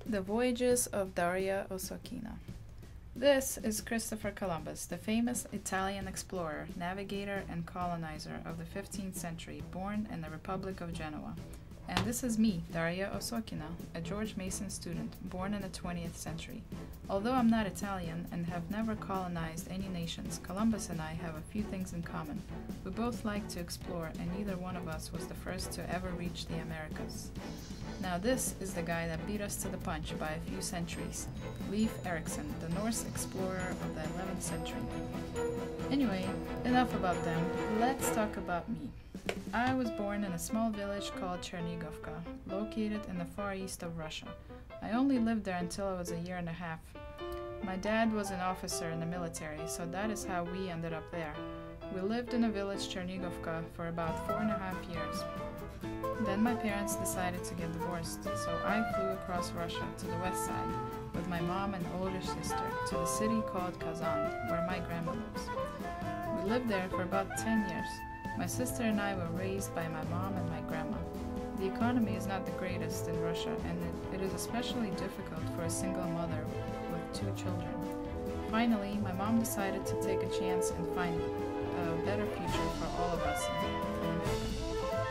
The Voyages of Darya Osokina. This is Christopher Columbus, the famous Italian explorer, navigator, and colonizer of the 15th century, born in the Republic of Genoa. And this is me, Darya Osokina, a George Mason student, born in the 20th century. Although I'm not Italian and have never colonized any nations, Columbus and I have a few things in common. We both like to explore, and neither one of us was the first to ever reach the Americas. Now this is the guy that beat us to the punch by a few centuries, Leif Erikson, the Norse explorer of the 11th century. Anyway, enough about them, let's talk about me. I was born in a small village called Chernigovka, located in the far east of Russia. I only lived there until I was a year and a half. My dad was an officer in the military, so that is how we ended up there. We lived in a village, Chernigovka, for about 4.5 years. Then my parents decided to get divorced, so I flew across Russia to the west side with my mom and older sister to the city called Kazan, where my grandma lives. We lived there for about 10 years. My sister and I were raised by my mom and my grandma. The economy is not the greatest in Russia, and it is especially difficult for a single mother with 2 children. Finally, my mom decided to take a chance and find a better future for all of us in America.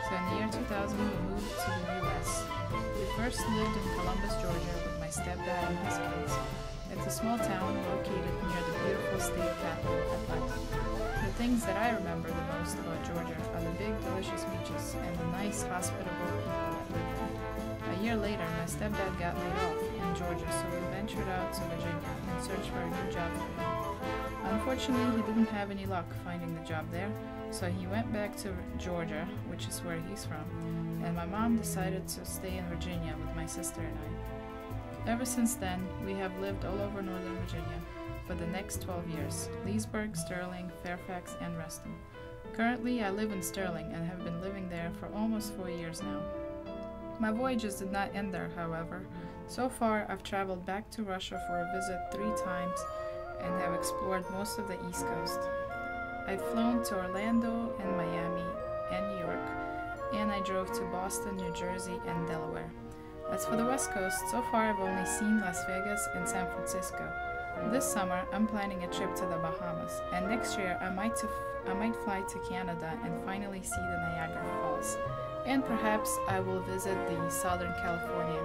So in the year 2000, we moved to the U.S. We first lived in Columbus, Georgia with my stepdad and his kids. It's a small town located near the beautiful state capital, Atlanta. The things that I remember the most about Georgia are the big, delicious beaches and the nice, hospitable people that live there. A year later, my stepdad got laid off in Georgia, so we ventured out to Virginia and searched for a new job for him. Unfortunately, he didn't have any luck finding the job there, so he went back to Georgia, which is where he's from, and my mom decided to stay in Virginia with my sister and I. Ever since then, we have lived all over Northern Virginia for the next 12 years, Leesburg, Sterling, Fairfax, and Reston. Currently, I live in Sterling and have been living there for almost 4 years now. My voyages did not end there, however. So far, I've traveled back to Russia for a visit 3 times and have explored most of the East Coast. I've flown to Orlando and Miami and New York, and I drove to Boston, New Jersey, and Delaware. As for the West Coast, so far I've only seen Las Vegas and San Francisco. This summer, I'm planning a trip to the Bahamas, and next year I might fly to Canada and finally see the Niagara Falls. And perhaps I will visit the Southern California.